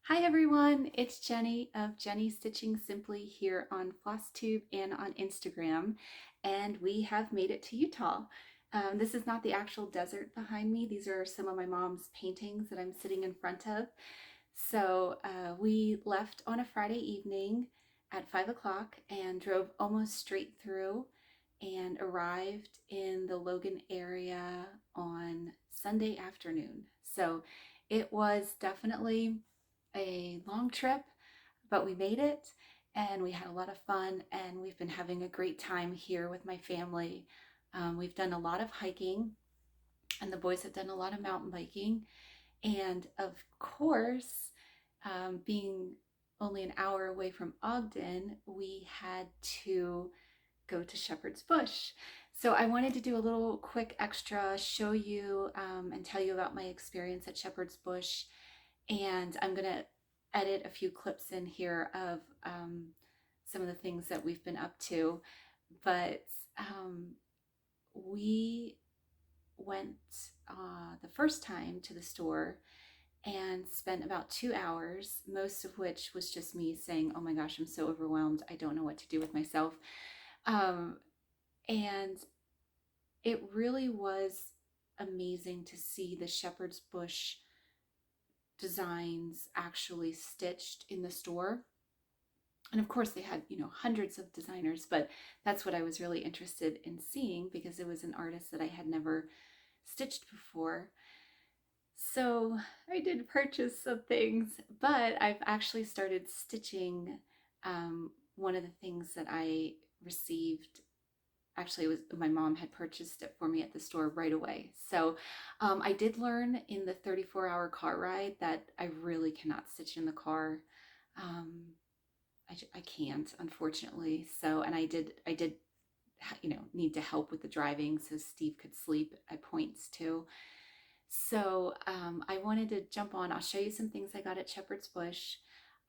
Hi everyone, it's Jenny of Jenny Stitching Simply here on Flosstube and on Instagram, and we have made it to Utah. This is not the actual desert behind me. These are some of my mom's paintings that I'm sitting in front of. We left on a Friday evening at 5 o'clock and drove almost straight through and arrived in the Logan area on Sunday afternoon. So it was definitely a long trip, but we made it and we had a lot of fun and we've been having a great time here with my family. We've done a lot of hiking and the boys have done a lot of mountain biking. And of course, being only an hour away from Ogden, we had to go to Shepherd's Bush. So I wanted to do a little quick extra, show you and tell you about my experience at Shepherd's Bush. And I'm going to edit a few clips in here of some of the things that we've been up to. But we went the first time to the store and spent about 2 hours, most of which was just me saying, oh my gosh, I'm so overwhelmed. I don't know what to do with myself. Um, and it really was amazing to see the Shepherd's Bush designs actually stitched in the store. And of course they had, hundreds of designers, but that's what I was really interested in seeing because it was an artist that I had never stitched before. So I did purchase some things, but I've actually started stitching one of the things that I received. Actually, it was my mom had purchased it for me at the store right away. So I did learn in the 34-hour car ride that I really cannot stitch in the car. Um, I can't, unfortunately. So, and I did, need to help with the driving so Steve could sleep at points too. So I wanted to jump on. I'll show you some things I got at Shepherd's Bush.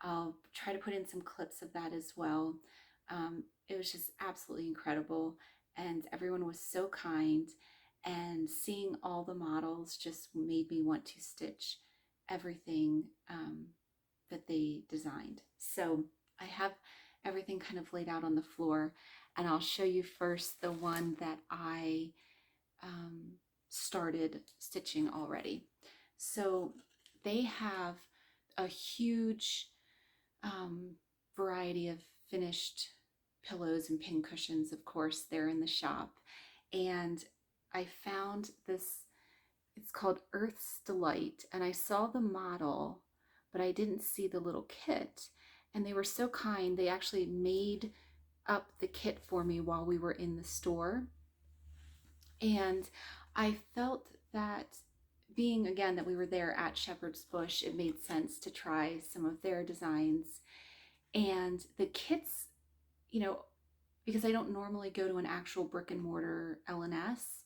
I'll try to put in some clips of that as well. It was just absolutely incredible, and everyone was so kind. And seeing all the models just made me want to stitch everything that they designed. So I have everything kind of laid out on the floor, and I'll show you first the one that I started stitching already. So they have a huge variety of finished pillows and pin cushions, of course, there in the shop. And I found this, it's called Earth's Delight, and I saw the model, but I didn't see the little kit. And they were so kind, they actually made up the kit for me while we were in the store. And I felt that being, again, that we were there at Shepherd's Bush, it made sense to try some of their designs. And the kits, because I don't normally go to an actual brick and mortar L&S,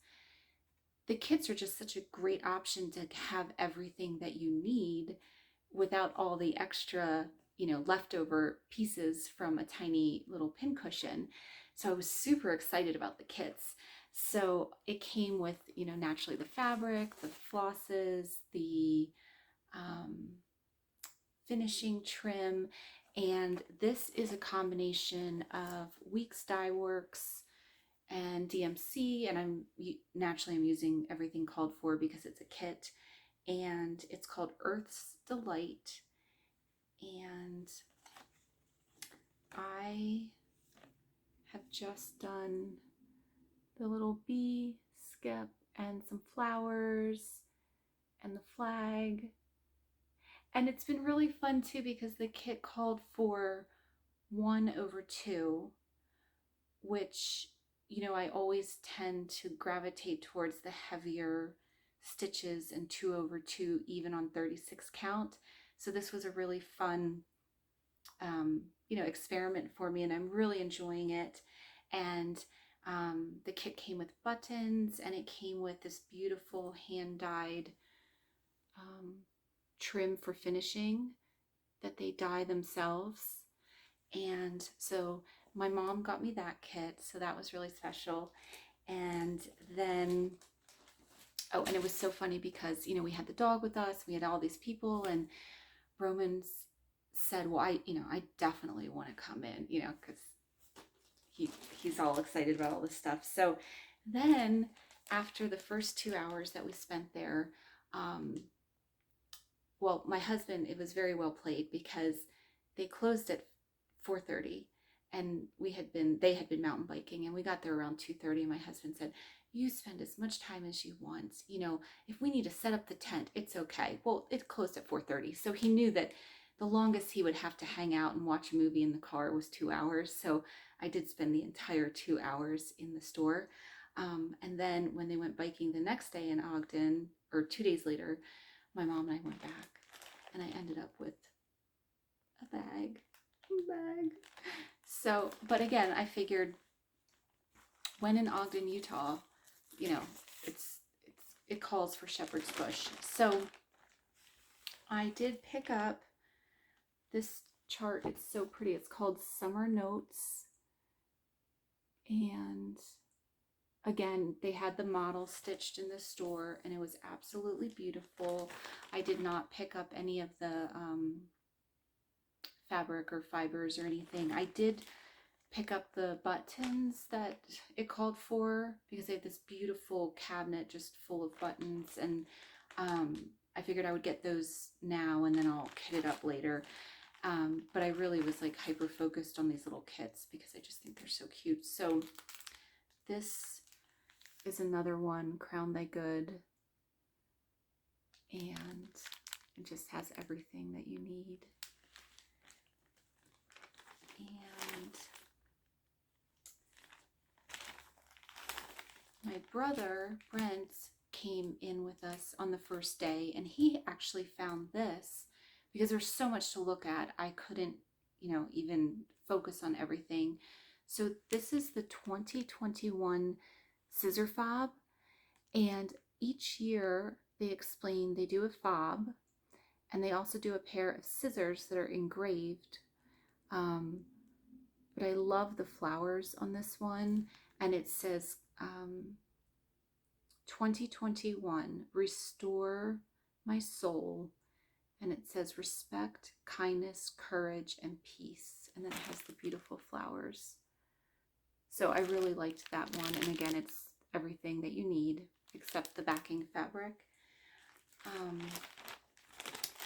the kits are just such a great option to have everything that you need without all the extra, leftover pieces from a tiny little pincushion. So I was super excited about the kits. So it came with, naturally the fabric, the flosses, the finishing trim, and this is a combination of Weeks Dye Works and DMC, and I'm using everything called for because it's a kit, and it's called Earth's Delight. And I have just done the little bee skip and some flowers and the flag. And it's been really fun too because the kit called for 1/2, which, I always tend to gravitate towards the heavier stitches, and 2/2 even on 36 count. So this was a really fun experiment for me, and I'm really enjoying it. And the kit came with buttons, and it came with this beautiful hand-dyed trim for finishing that they dye themselves. And so my mom got me that kit, so that was really special. And then, oh, and it was so funny because, we had the dog with us, we had all these people, and Roman said, well, I definitely want to come in, because he's all excited about all this stuff. So then after the first 2 hours that we spent there, well, my husband, it was very well played because they closed at 4:30, and they had been mountain biking, and we got there around 2:30, and my husband said, you spend as much time as you want. If we need to set up the tent, it's okay. Well, it closed at 4:30, so he knew that the longest he would have to hang out and watch a movie in the car was 2 hours. So I did spend the entire 2 hours in the store. And then when they went biking the next day in Ogden, or 2 days later, my mom and I went back, and I ended up with a bag. So, but again, I figured when in Ogden, Utah, it calls for shepherd's bush. So I did pick up this chart. It's so pretty. It's called Summer Notes. And again, they had the model stitched in the store, and it was absolutely beautiful. I did not pick up any of the fabric or fibers or anything. I did pick up the buttons that it called for because they have this beautiful cabinet just full of buttons, and I figured I would get those now and then I'll kit it up later. But I really was like hyper focused on these little kits because I just think they're so cute. So this is another one, Crown Thy Good, and it just has everything that you need. And my brother, Brent, came in with us on the first day, and he actually found this because there's so much to look at. I couldn't, even focus on everything. So this is the 2021 scissor fob, and each year they explain they do a fob, and they also do a pair of scissors that are engraved. But I love the flowers on this one, and it says 2021, restore my soul, and it says respect, kindness, courage, and peace, and then it has the beautiful flowers. So I really liked that one, and again, it's everything that you need except the backing fabric.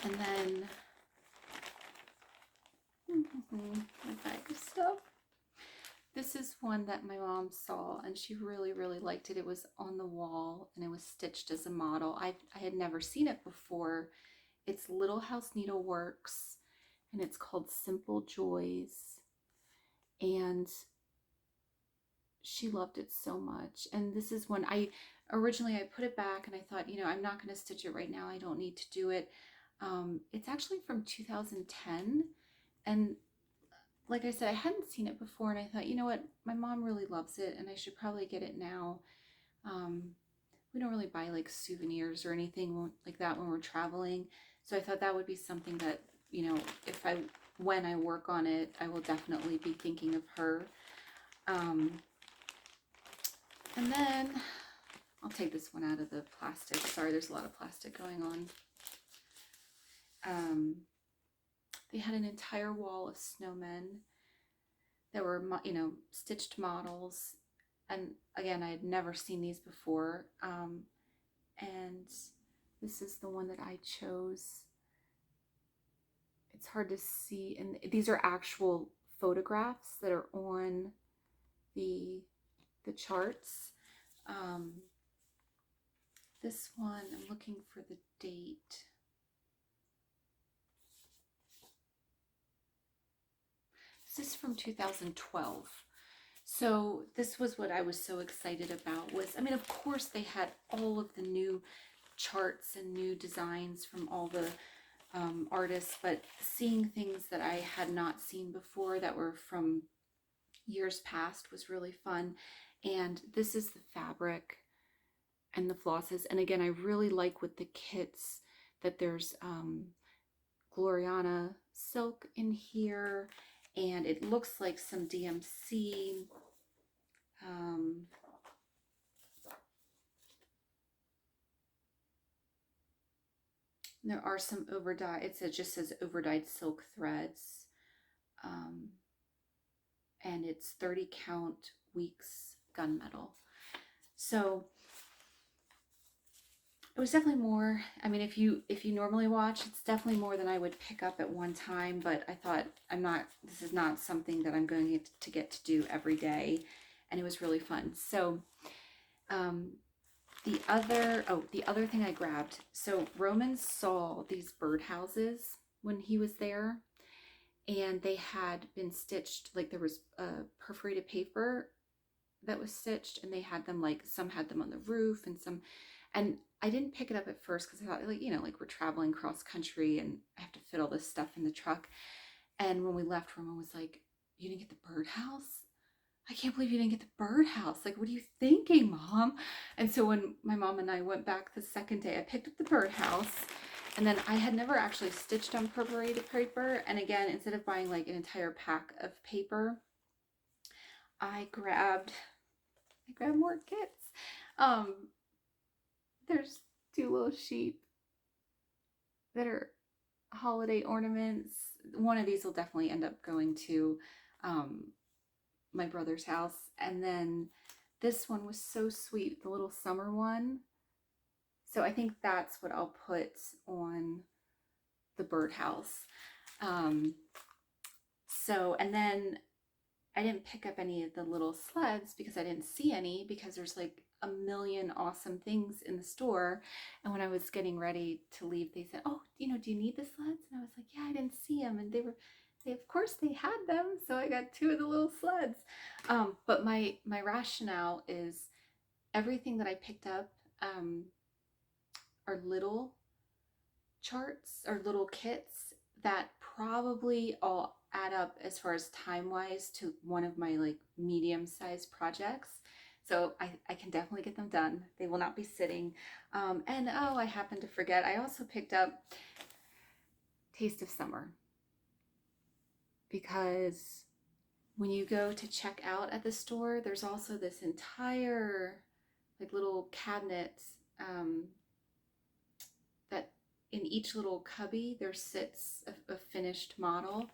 And then my bag of stuff. This is one that my mom saw, and she really, really liked it. It was on the wall, and it was stitched as a model. I had never seen it before. It's Little House Needleworks, and it's called Simple Joys. And she loved it so much. And this is one I put it back, and I thought, I'm not going to stitch it right now. I don't need to do it. It's actually from 2010, and like I said, I hadn't seen it before, and I thought, you know what, my mom really loves it, and I should probably get it now. We don't really buy like souvenirs or anything like that when we're traveling, so I thought that would be something that, when I work on it, I will definitely be thinking of her. And then I'll take this one out of the plastic. Sorry, there's a lot of plastic going on. They had an entire wall of snowmen that were, stitched models. And again, I had never seen these before. And this is the one that I chose. It's hard to see. And these are actual photographs that are on the charts. This one, I'm looking for the date. This is from 2012. So this was what I was so excited about of course they had all of the new charts and new designs from all the artists, but seeing things that I had not seen before that were from years past was really fun. And this is the fabric and the flosses. And again, I really like with the kits that there's Gloriana silk in here, and it looks like some DMC. There are some overdyed, it just says overdyed silk threads. Um, and it's 30 count weeks gunmetal. So it was definitely more. I mean, if you normally watch, it's definitely more than I would pick up at one time. But I thought, this is not something that I'm going to get to do every day, and it was really fun. So um, the other thing I grabbed. So Roman saw these birdhouses when he was there, and they had been stitched. Like there was perforated paper that was stitched, and they had them, like some had them on the roof and some, and I didn't pick it up at first because I thought, like, like we're traveling cross country and I have to fit all this stuff in the truck. And when we left, Roman was like, "You didn't get the birdhouse? I can't believe you didn't get the birdhouse. Like, what are you thinking, Mom?" And so when my mom and I went back the second day, I picked up the birdhouse. And then I had never actually stitched on perforated paper. And again, instead of buying like an entire pack of paper, I grabbed more kits. Um, there's 2 little sheep that are holiday ornaments. One of these will definitely end up going to my brother's house. And then this one was so sweet, the little summer one. So I think that's what I'll put on the birdhouse. And then I didn't pick up any of the little sleds because I didn't see any, because there's like a million awesome things in the store. And when I was getting ready to leave, they said, "Oh, do you need the sleds?" And I was like, "Yeah, I didn't see them." And of course they had them. So I got 2 of the little sleds. But my rationale is everything that I picked up are little charts or little kits that probably all add up as far as time wise to one of my like medium sized projects. So I can definitely get them done. They will not be sitting. And oh, I happened to forget, I also picked up Taste of Summer, because when you go to check out at the store, there's also this entire like little cabinet that in each little cubby there sits a finished model.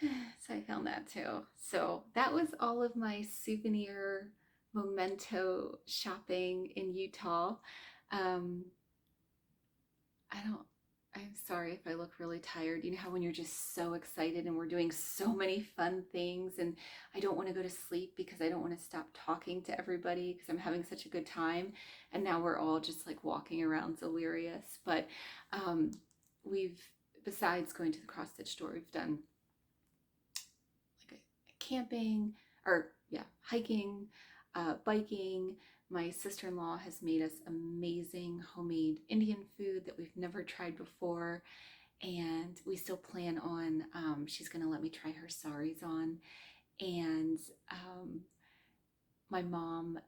So I found that too. So that was all of my souvenir memento shopping in Utah. Um, I don't, I'm sorry if I look really tired. You know how when you're just so excited and we're doing so many fun things, and I don't want to go to sleep because I don't want to stop talking to everybody because I'm having such a good time. And now we're all just like walking around delirious. But we've, besides going to the cross stitch store, we've done like a camping, or yeah, hiking, biking. My sister-in-law has made us amazing homemade Indian food that we've never tried before, and we still plan on, she's going to let me try her sarees on. And my mom,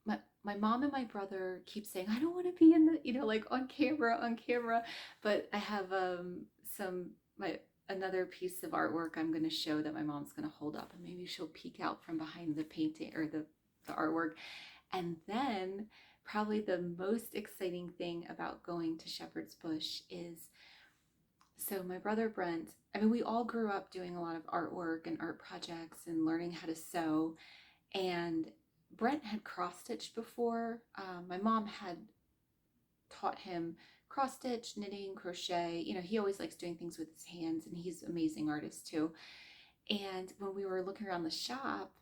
my mom and my brother keep saying, "I don't want to be in the, like on camera." But I have another piece of artwork I'm going to show that my mom's going to hold up, and maybe she'll peek out from behind the painting or the artwork. And then probably the most exciting thing about going to Shepherd's Bush is, so my brother Brent, I mean, we all grew up doing a lot of artwork and art projects and learning how to sew. And Brent had cross stitched before. My mom had taught him cross stitch, knitting, crochet. He always likes doing things with his hands, and he's an amazing artist too. And when we were looking around the shop,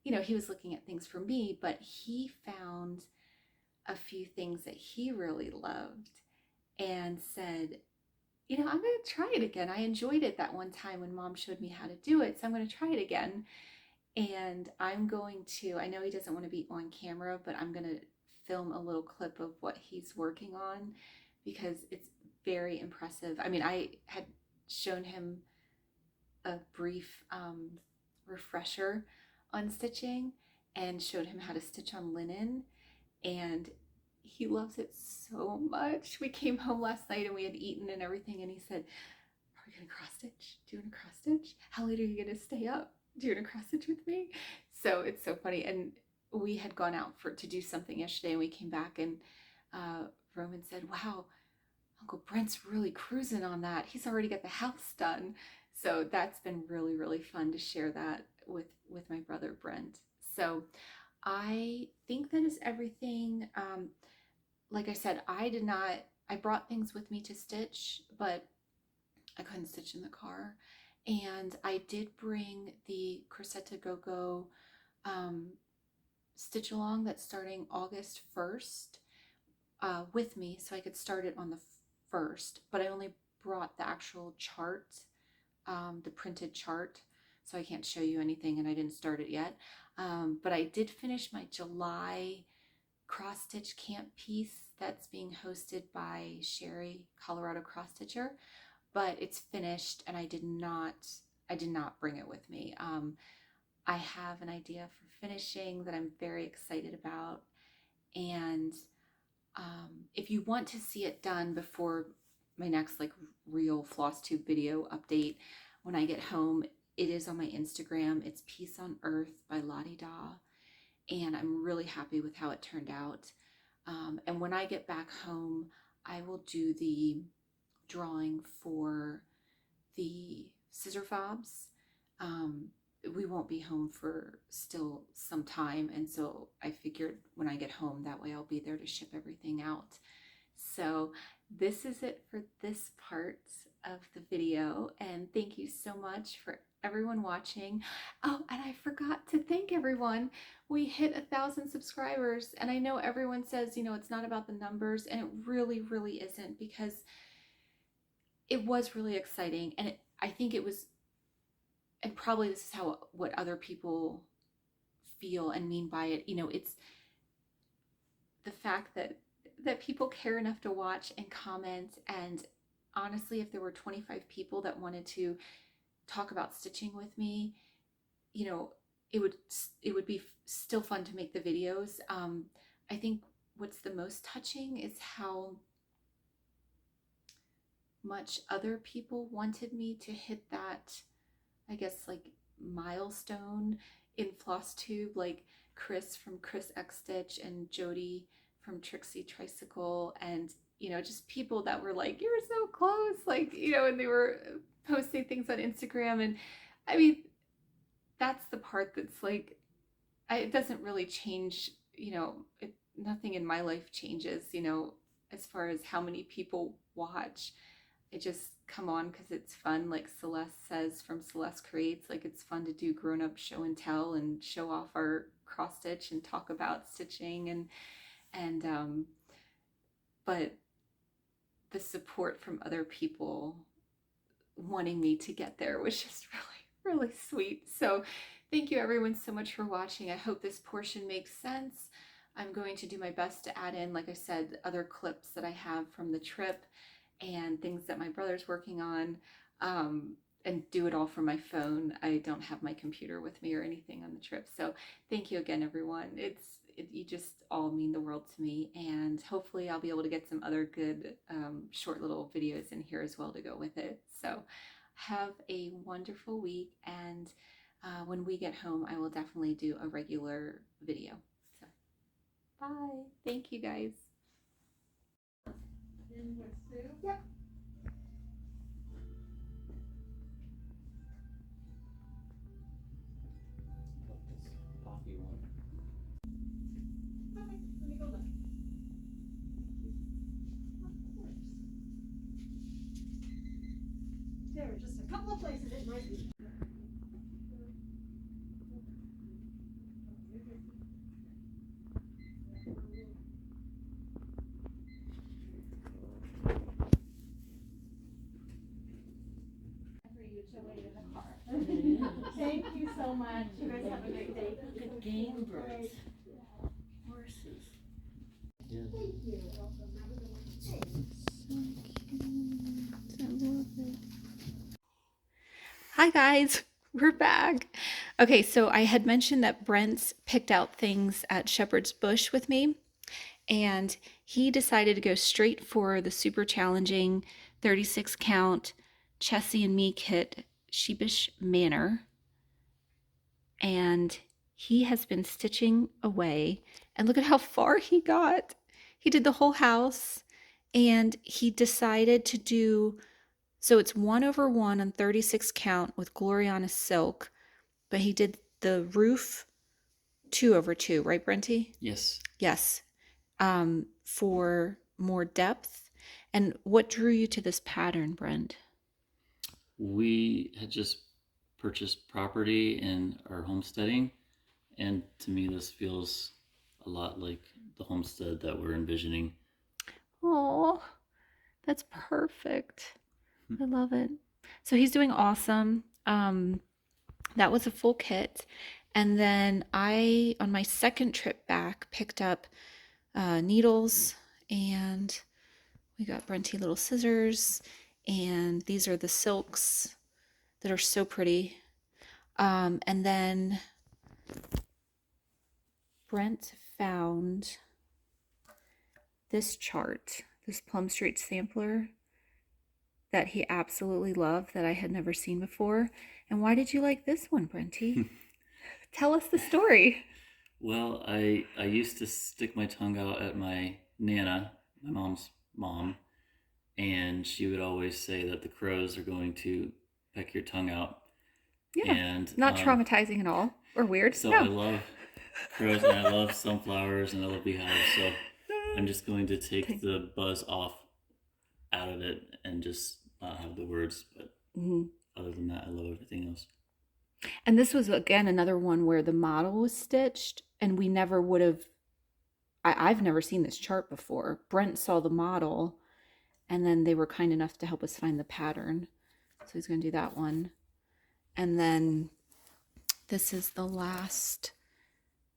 he was looking at things for me, but he found a few things that he really loved and said, "I'm going to try it again. I enjoyed it that one time when Mom showed me how to do it, so I'm going to try it again." And I'm going to, I know he doesn't want to be on camera, but I'm going to film a little clip of what he's working on because it's very impressive. I mean, I had shown him a brief refresher on stitching and showed him how to stitch on linen, and he loves it so much. We came home last night and we had eaten and everything, and he said, "Are we gonna cross stitch? Do you want to cross stitch? How late are you gonna stay up? Do you want to cross stitch with me?" So it's so funny. And we had gone out to do something yesterday, and we came back, and Roman said, "Wow, Uncle Brent's really cruising on that. He's already got the house done. So that's been really, really fun to share that with my brother Brent. So I think that is everything. Like I said, I brought things with me to stitch, but I couldn't stitch in the car. And I did bring the Crocetta Go-Go stitch along that's starting August 1st with me, so I could start it on the 1st, but I only brought the actual chart, the printed chart, so I can't show you anything, and I didn't start it yet. But I did finish my July cross stitch camp piece that's being hosted by Sherry, Colorado Cross Stitcher, but it's finished, and I did not bring it with me. I have an idea for finishing that I'm very excited about, and if you want to see it done before my next like real Flosstube video update, when I get home, it is on my Instagram. It's Peace on Earth by Lottie Da, and I'm really happy with how it turned out. And when I get back home, I will do the drawing for the scissor fobs. We won't be home for still some time, and so I figured when I get home, that way I'll be there to ship everything out. So this is it for this part of the video, and thank you so much for everyone watching. Oh, and I forgot to thank everyone. We hit 1,000 subscribers, and I know everyone says, you know, it's not about the numbers, and it really, really isn't, because it was really exciting, and I think it was, and probably this is what other people feel and mean by it, you know, it's the fact that people care enough to watch and comment. And honestly, if there were 25 people that wanted to talk about stitching with me, you know, it would be still fun to make the videos. I think what's the most touching is how much other people wanted me to hit that, I guess, like milestone in Flosstube, like Chris from Chris X Stitch and Jody from Trixie Tricycle, and you know, just people that were like, you're so close, like, you know, and they were posting things on Instagram. And I mean, that's the part that's like, it doesn't really change, you know, nothing in my life changes, you know, as far as how many people watch. It just come on because it's fun, like Celeste says from Celeste Creates, like it's fun to do grown-up show and tell and show off our cross stitch and talk about stitching, and but the support from other people wanting me to get there was just really, really sweet. So thank you everyone so much for watching. I hope this portion makes sense. I'm going to do my best to add in, like I said, other clips that I have from the trip and things that my brother's working on, and do it all from my phone. I don't have my computer with me or anything on the trip. So thank you again, everyone. You just all mean the world to me, and hopefully I'll be able to get some other good short little videos in here as well to go with it. So have a wonderful week, and when we get home, I will definitely do a regular video. So bye. Thank you guys. Yep. This poppy one. Okay, let me go look. There are just a couple of places it might be. For you to wait in the car. Thank you so much. You guys have a great day. Look at game birds. Horses. Yeah. Thank you. Welcome. Have a good one. So cute. I love it. Hi guys, we're back. Okay, so I had mentioned that Brent picked out things at Shepherd's Bush with me, and he decided to go straight for the super challenging 36 count Chessie and me kit, Sheepish Manor. And he has been stitching away, and look at how far he got. He did the whole house, And he decided to do, so it's 1/1 on 36 count with Gloriana silk, but he did the roof 2/2, right, Brenty? Yes. Yes. For more depth. And what drew you to this pattern, Brent? We had just purchased property in our homesteading, and to me this feels a lot like the homestead that we're envisioning. Oh, that's perfect. I love it. So he's doing awesome. That was a full kit. And then I, on my second trip back, picked up needles, and we got Brenty little scissors, and these are the silks that are so pretty. And then Brent found this chart, this Plum Street sampler that he absolutely loved that I had never seen before. And why did you like this one, Brenty? Tell us the story. Well, I used to stick my tongue out at my Nana, my mom's mom, and she would always say that the crows are going to peck your tongue out. Yeah, and not traumatizing at all or weird. So no. I love crows and I love sunflowers and I love beehives. So I'm just going to take the buzz off out of it and just not have the words. But other than that, I love everything else. And this was, again, another one where the model was stitched and we never would have, I've never seen this chart before. Brent saw the model and then they were kind enough to help us find the pattern. So he's going to do that one. And then this is the last,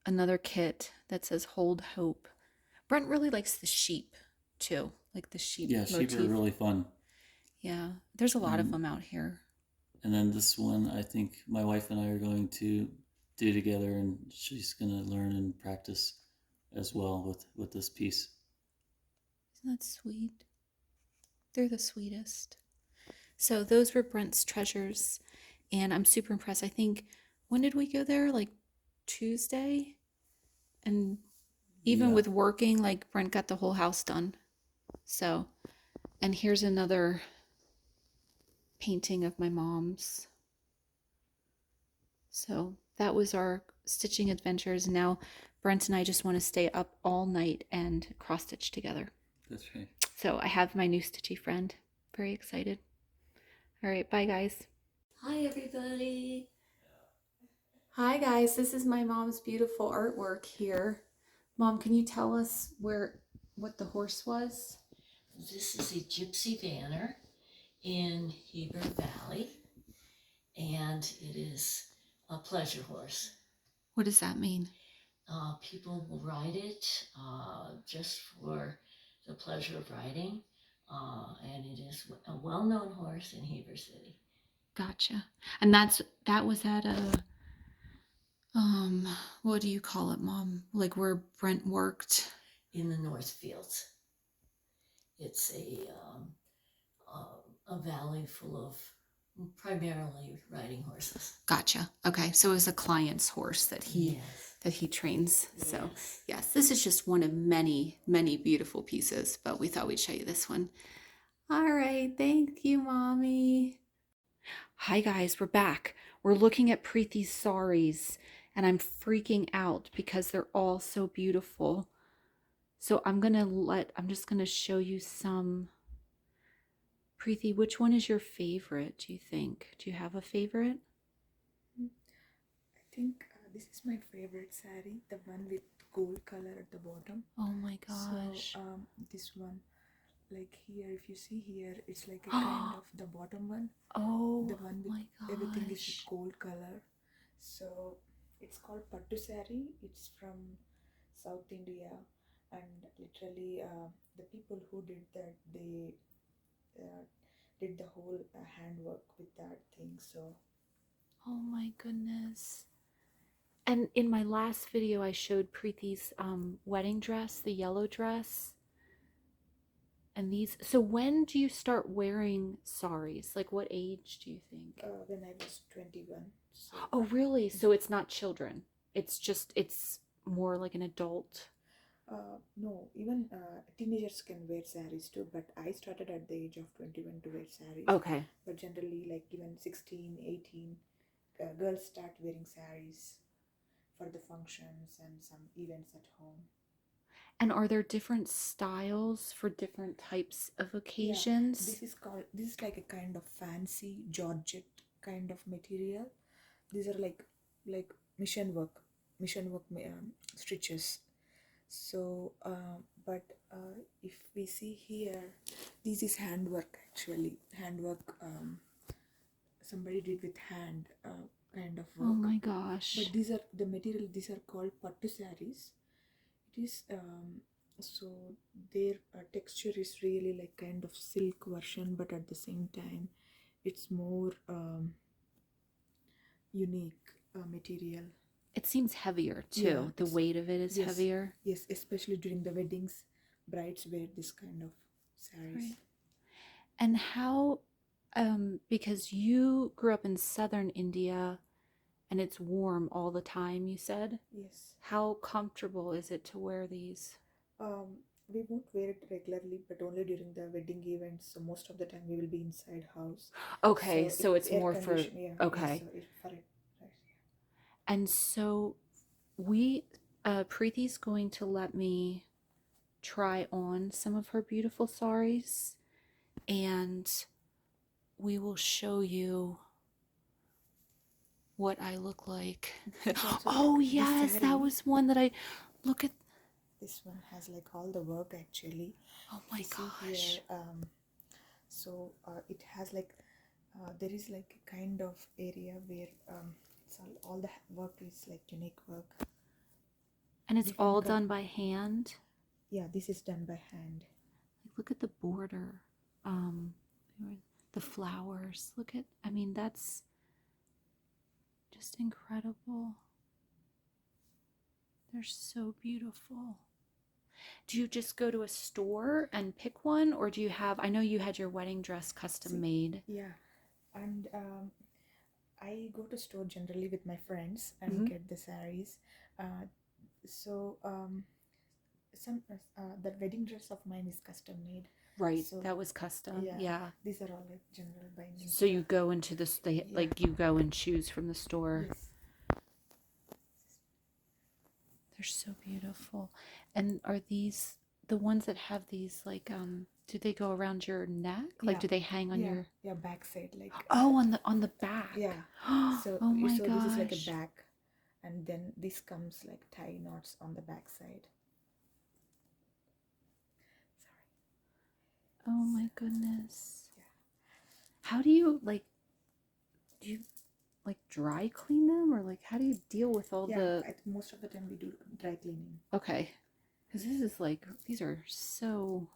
another kit that says Hold Hope. Brent really likes the sheep too, like the sheep motif. Sheep are really fun. Yeah, there's a lot of them out here. And then this one, I think my wife and I are going to do together, and she's going to learn and practice as well with this piece. Isn't that sweet? They're the sweetest. So those were Brent's treasures, and I'm super impressed. I think, when did we go there? Like Tuesday? And even with working, like Brent got the whole house done. So, and here's another painting of my mom's. So that was our stitching adventures. Now Brent and I just want to stay up all night and cross stitch together. That's right. So I have my new stitchy friend. Very excited. All right, bye guys. Hi everybody. Hi guys, this is my mom's beautiful artwork here. Mom, can you tell us what the horse was? This is a gypsy vanner in Heber Valley, and it is a pleasure horse. What does that mean? People will ride it just for the pleasure of riding, and it is a well-known horse in Heber City. Gotcha. And that was at a what do you call it, Mom? Like where Brent worked? In the North Fields. It's a valley full of primarily riding horses. Gotcha. Okay, so it was a client's horse that he trains. Yes. So yes, this is just one of many, many beautiful pieces, but we thought we'd show you this one. All right, thank you, Mommy. Hi guys, we're back. We're looking at Preethi's sarees, and I'm freaking out because they're all so beautiful. So I'm just gonna show you some. Preethi, which one is your favorite, do you think? Do you have a favorite? I think this is my favorite saree, the one with gold color at the bottom. Oh my gosh. So this one, like here, if you see here, it's like a kind of the bottom one. Oh the one with my gosh. everything is with gold color. So it's called Pattu saree. It's from South India, and literally the people who did that, they did the whole handwork with that thing. So Oh my goodness. And in my last video, I showed Preethi's wedding dress, the yellow dress. And these, so when do you start wearing sarees? Like what age do you think? when I was 21. So Oh, really? So it's not children. It's more like an adult. No, even teenagers can wear saris too, but I started at the age of 21 to wear saris. Okay. But generally, like even 16, 18, girls start wearing saris for the functions and some events at home. And are there different styles for different types of occasions? This is like a kind of fancy georgette kind of material. These are like mission work stitches. So, but if we see here, this is handwork actually. Handwork, somebody did with hand kind of work. Oh my gosh. But these are the material, these are called pattu sarees. It is, so their texture is really like kind of silk version, but at the same time, it's more unique material. It seems heavier too. Yeah, the weight of it is yes, heavier. Yes, especially during the weddings, brides wear this kind of sarees. Right. And how, because you grew up in southern India and it's warm all the time, you said? Yes. How comfortable is it to wear these? We won't wear it regularly, but only during the wedding events. So most of the time we will be inside house. Okay, so it's air more for, condition, yeah, okay. Yeah, so for it, right, yeah. And so Preeti's going to let me try on some of her beautiful saris, and we will show you what I look like. Oh yes, that was one that I look at. This one has like all the work actually. Oh my gosh. Here, so it has like there is like a kind of area where it's all the work is like unique work. And it's all done by hand? Yeah, this is done by hand. Like, look at the border. The flowers. Look at, I mean, that's just incredible. They're so beautiful. Do you just go to a store and pick one, or do you have, I know you had your wedding dress custom made. Yeah, and I go to store generally with my friends and get the sarees. So the wedding dress of mine is custom made. Right, so, that was custom. Yeah. These are all like general binding. So you go into the like you go and choose from the store. Yes. They're so beautiful. And are these the ones that have these like do they go around your neck? Like do they hang on your back side like on the back? Yeah. So oh my so gosh. this is like a back, and then this comes like tie knots on the back side. Oh my goodness. Yeah. How do you like dry clean them, or like how do you deal with all most of the time we do dry cleaning. Okay. Because this is like, these are so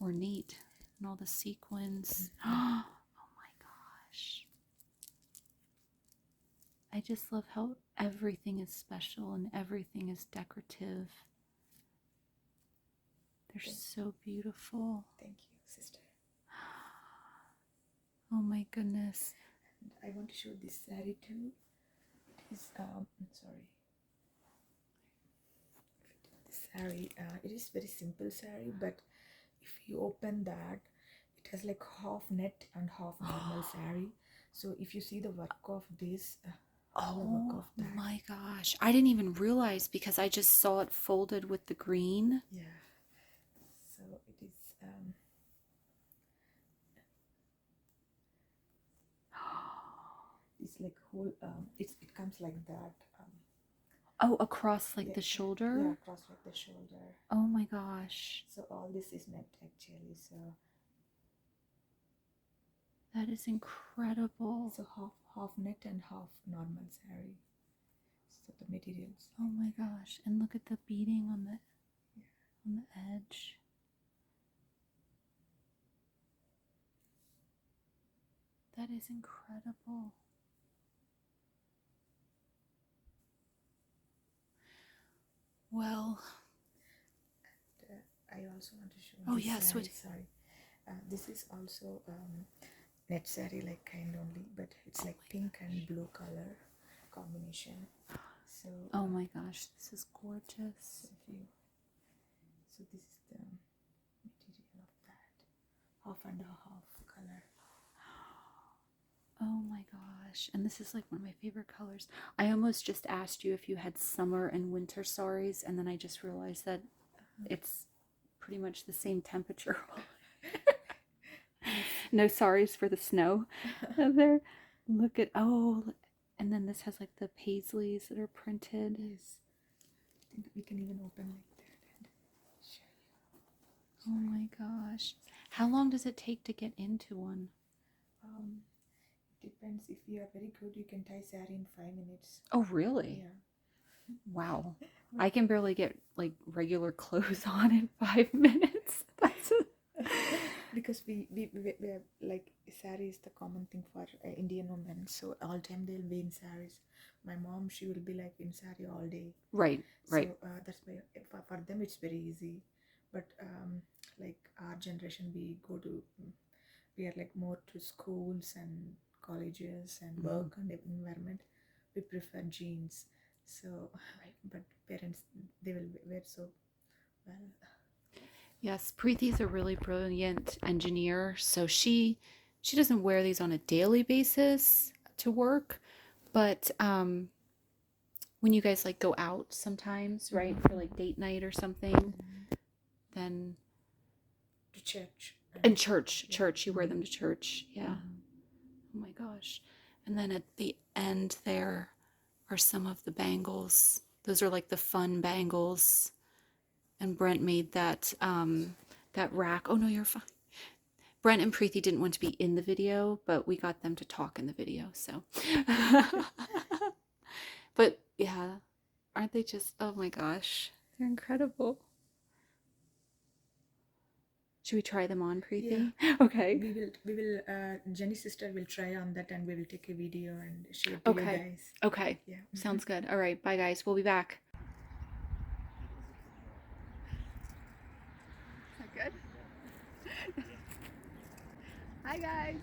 ornate, and all the sequins. Oh my gosh. I just love how everything is special and everything is decorative. They're so beautiful. Thank you, sister. Oh my goodness. And I want to show this saree too. It is sorry. This saree, it is very simple saree, but if you open that, it has like half net and half normal saree. So if you see the work of this, oh my gosh, I didn't even realize because I just saw it folded with the green. Yeah. So it is it's like whole it comes like that. Oh, across like the shoulder? Yeah, across like the shoulder. Oh my gosh. So all this is net actually. So that is incredible. So half net and half normal saree. So the materials. Oh my gosh. And look at the beading on the edge. That is incredible. Well, and, I also want to show. Oh yeah, switch. Sorry, this is also net saree, like kind only, but it's like pink and blue color combination. So. Oh my gosh, this is gorgeous. So if you So this is the material of that. Half and a half color. Oh my gosh. And this is like one of my favorite colors. I almost just asked you if you had summer and winter saris, and then I just realized that it's pretty much the same temperature. No saris for the snow. There. Look at, oh, and then this has like the paisleys that are printed. Yes. I think we can even open like that and show you. Oh my gosh. How long does it take to get into one? Depends. If you are very good, you can tie saree in 5 minutes. Oh, really? Yeah. Wow. I can barely get like regular clothes on in 5 minutes. That's Because we are like saree is the common thing for Indian women. So all time they'll be in sarees. My mom, she will be like in saree all day. right, right. So that's why for them it's very easy. But like our generation, we are like more to schools and colleges and work and environment. We prefer jeans. So, but parents, they will wear so well. Yes, Preethi's a really brilliant engineer, so she doesn't wear these on a daily basis to work, but when you guys like go out sometimes, right, for like date night or something, then To church. and church, you wear them to church. Yeah. Oh my gosh. And then at the end there are some of the bangles. Those are like the fun bangles. And Brent made that that rack. Oh no, you're fine. Brent and Preeti didn't want to be in the video, but we got them to talk in the video, so. But yeah, aren't they just, oh my gosh, they're incredible. Should we try them on, Preeti? Yeah. Okay. We will Jenny's sister will try on that and we will take a video and show it to you guys. Okay. Yeah. Sounds good. All right. Bye, guys. We'll be back. Is that good? Hi, guys.